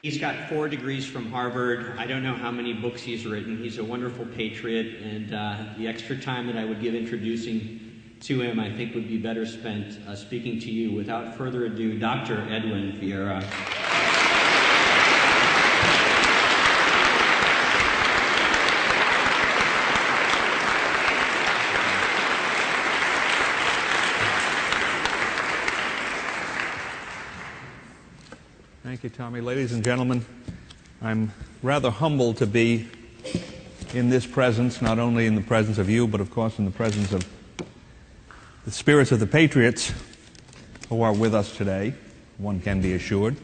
He's got 4 degrees from Harvard. I don't know how many books he's written. He's a wonderful patriot, and the extra time that I would give introducing to him, I think, would be better spent speaking to you. Without further ado, Dr. Edwin Vieira. Thank you, Tommy. Ladies and gentlemen, I'm rather humbled to be in this presence, not only in the presence of you, but of course in the presence of the spirits of the patriots who are with us today, one can be assured.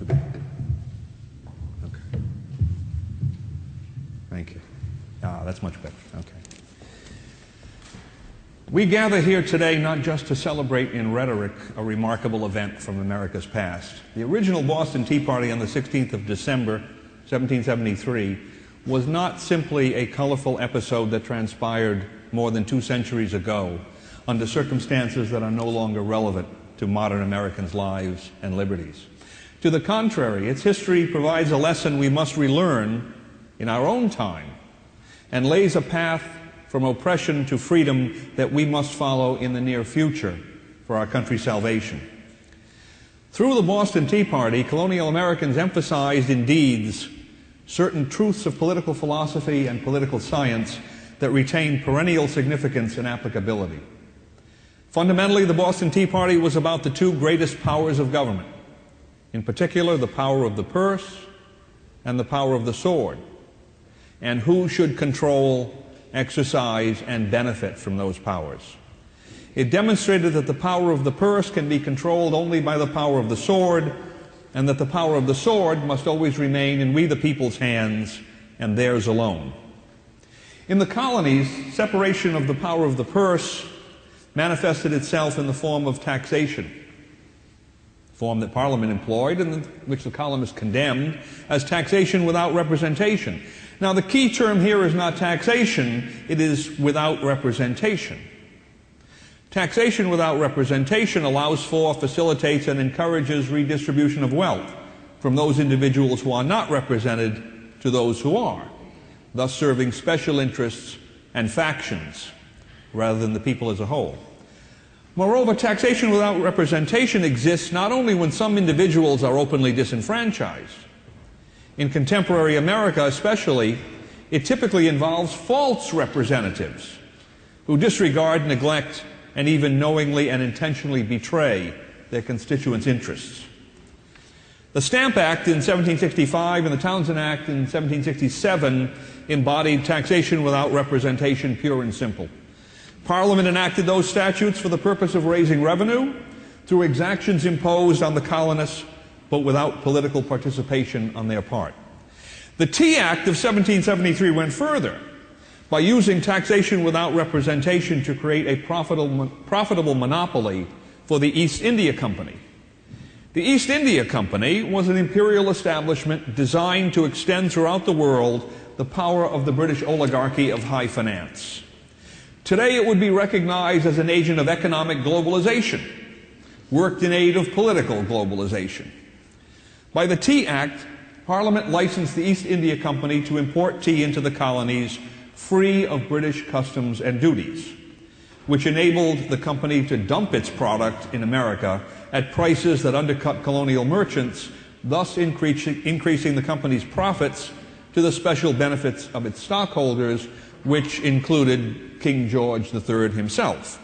Okay. Thank you. That's much better. Okay. We gather here today not just to celebrate in rhetoric a remarkable event from America's past. The original Boston Tea Party on the 16th of December, 1773, was not simply a colorful episode that transpired more than 2 centuries ago under circumstances that are no longer relevant to modern Americans' lives and liberties. To the contrary, its history provides a lesson we must relearn in our own time and lays a path from oppression to freedom that we must follow in the near future for our country's salvation. Through the Boston Tea Party, colonial Americans emphasized in deeds certain truths of political philosophy and political science that retain perennial significance and applicability. Fundamentally, the Boston Tea Party was about the 2 greatest powers of government, in particular the power of the purse and the power of the sword, and who should control, exercise, and benefit from those powers. It demonstrated that the power of the purse can be controlled only by the power of the sword, and that the power of the sword must always remain in we the people's hands and theirs alone. In the colonies, separation of the power of the purse manifested itself in the form of taxation, a form that Parliament employed and which the colonists condemned as taxation without representation. Now, the key term here is not taxation, it is without representation. Taxation without representation allows for, facilitates, and encourages redistribution of wealth from those individuals who are not represented to those who are, thus serving special interests and factions rather than the people as a whole. Moreover, taxation without representation exists not only when some individuals are openly disenfranchised. In contemporary America especially, it typically involves false representatives who disregard, neglect, and even knowingly and intentionally betray their constituents' interests. The Stamp Act in 1765 and the Townshend Act in 1767 embodied taxation without representation, pure and simple. Parliament enacted those statutes for the purpose of raising revenue through exactions imposed on the colonists, but without political participation on their part. The Tea Act of 1773 went further by using taxation without representation to create a profitable monopoly for the East India Company. The East India Company was an imperial establishment designed to extend throughout the world the power of the British oligarchy of high finance. Today it would be recognized as an agent of economic globalization, worked in aid of political globalization. By the Tea Act, Parliament licensed the East India Company to import tea into the colonies free of British customs and duties, which enabled the company to dump its product in America at prices that undercut colonial merchants, thus increasing the company's profits to the special benefits of its stockholders, which included King George III himself.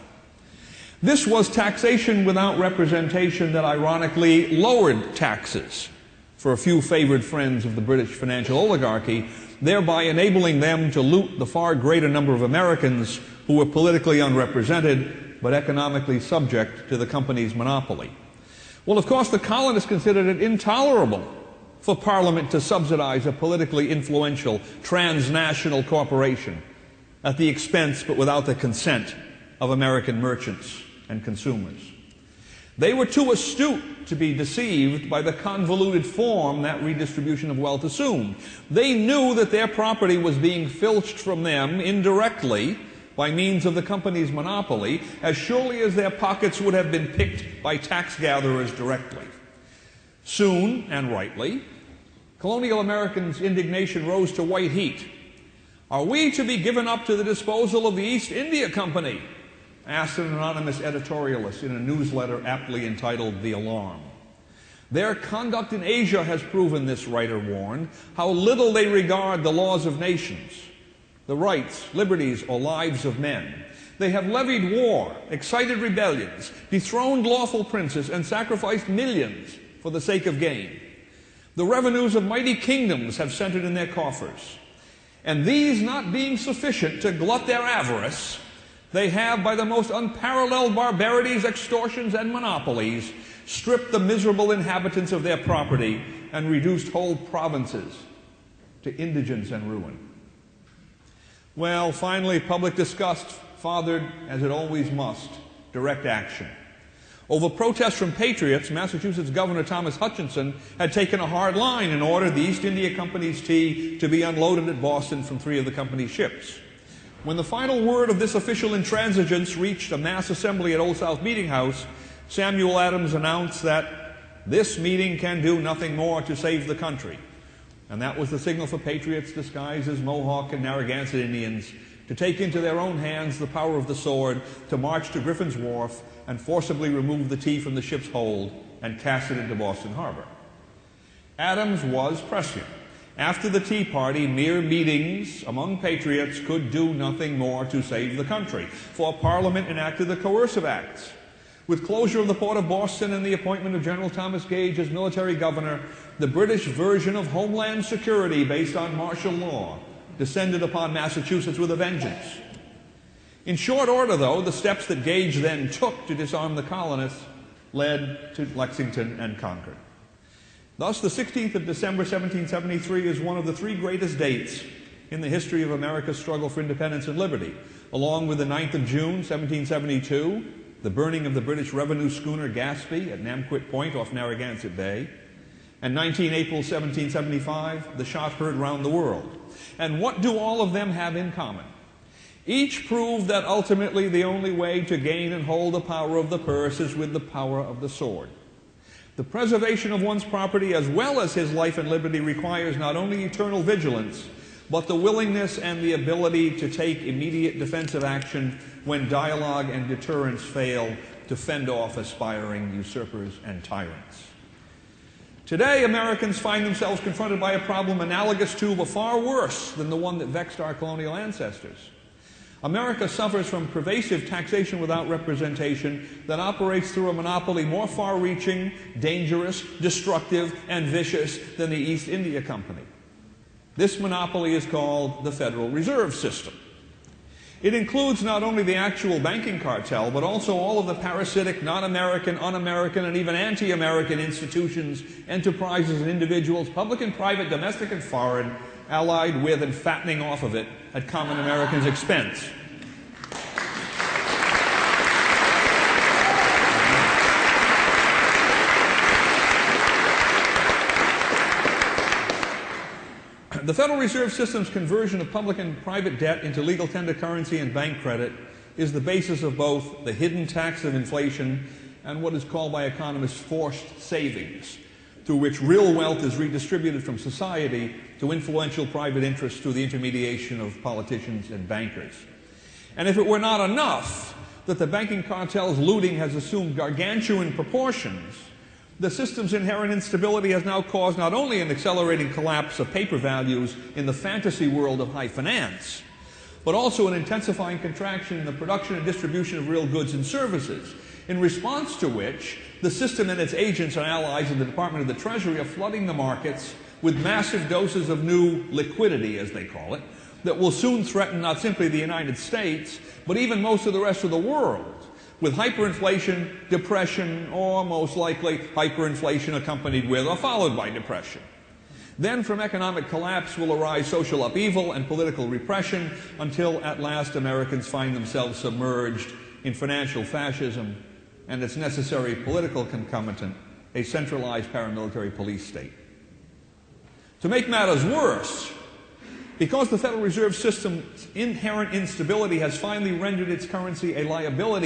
This was taxation without representation that ironically lowered taxes for a few favored friends of the British financial oligarchy, thereby enabling them to loot the far greater number of Americans who were politically unrepresented but economically subject to the company's monopoly. Well, of course, the colonists considered it intolerable for Parliament to subsidize a politically influential transnational corporation at the expense but without the consent of American merchants and consumers. They were too astute to be deceived by the convoluted form that redistribution of wealth assumed. They knew that their property was being filched from them indirectly by means of the company's monopoly, as surely as their pockets would have been picked by tax gatherers directly. Soon, and rightly, colonial Americans' indignation rose to white heat. "Are we to be given up to the disposal of the East India Company?" asked an anonymous editorialist in a newsletter aptly entitled "The Alarm." Their conduct in Asia has proven, this writer warned, how little they regard the laws of nations, the rights, liberties, or lives of men. They have levied war, excited rebellions, dethroned lawful princes, and sacrificed millions for the sake of gain. The revenues of mighty kingdoms have centered in their coffers. And these not being sufficient to glut their avarice, they have, by the most unparalleled barbarities, extortions, and monopolies, stripped the miserable inhabitants of their property and reduced whole provinces to indigence and ruin. Well, finally, public disgust fathered, as it always must, direct action. Over protests from patriots, Massachusetts Governor Thomas Hutchinson had taken a hard line and ordered the East India Company's tea to be unloaded at Boston from 3 of the company's ships. When the final word of this official intransigence reached a mass assembly at Old South Meeting House, Samuel Adams announced that this meeting can do nothing more to save the country. And that was the signal for patriots disguised as Mohawk and Narragansett Indians to take into their own hands the power of the sword, to march to Griffin's Wharf and forcibly remove the tea from the ship's hold and cast it into Boston Harbor. Adams was prescient. After the Tea Party, mere meetings among patriots could do nothing more to save the country, for Parliament enacted the Coercive Acts. With closure of the port of Boston and the appointment of General Thomas Gage as military governor, the British version of Homeland Security based on martial law descended upon Massachusetts with a vengeance. In short order, though, the steps that Gage then took to disarm the colonists led to Lexington and Concord. Thus, the 16th of December, 1773 is one of the 3 greatest dates in the history of America's struggle for independence and liberty, along with the 9th of June, 1772, the burning of the British revenue schooner Gaspee at Namquit Point off Narragansett Bay, and 19 April 1775, the shot heard round the world. And what do all of them have in common? Each proved that ultimately the only way to gain and hold the power of the purse is with the power of the sword. The preservation of one's property as well as his life and liberty requires not only eternal vigilance, but the willingness and the ability to take immediate defensive action when dialogue and deterrence fail to fend off aspiring usurpers and tyrants. Today, Americans find themselves confronted by a problem analogous to, but far worse than the one that vexed our colonial ancestors. America suffers from pervasive taxation without representation that operates through a monopoly more far-reaching, dangerous, destructive, and vicious than the East India Company. This monopoly is called the Federal Reserve System. It includes not only the actual banking cartel, but also all of the parasitic, non-American, un-American, and even anti-American institutions, enterprises, and individuals, public and private, domestic and foreign, allied with and fattening off of it at common Americans' expense. The Federal Reserve System's conversion of public and private debt into legal tender currency and bank credit is the basis of both the hidden tax of inflation and what is called by economists forced savings, through which real wealth is redistributed from society to influential private interests through the intermediation of politicians and bankers. And if it were not enough that the banking cartel's looting has assumed gargantuan proportions, the system's inherent instability has now caused not only an accelerating collapse of paper values in the fantasy world of high finance, but also an intensifying contraction in the production and distribution of real goods and services, in response to which the system and its agents and allies in the Department of the Treasury are flooding the markets with massive doses of new liquidity, as they call it, that will soon threaten not simply the United States, but even most of the rest of the world, with hyperinflation, depression, or most likely hyperinflation accompanied with or followed by depression. Then from economic collapse will arise social upheaval and political repression until at last Americans find themselves submerged in financial fascism and its necessary political concomitant, a centralized paramilitary police state. To make matters worse, Because the Federal Reserve System's inherent instability has finally rendered its currency a liability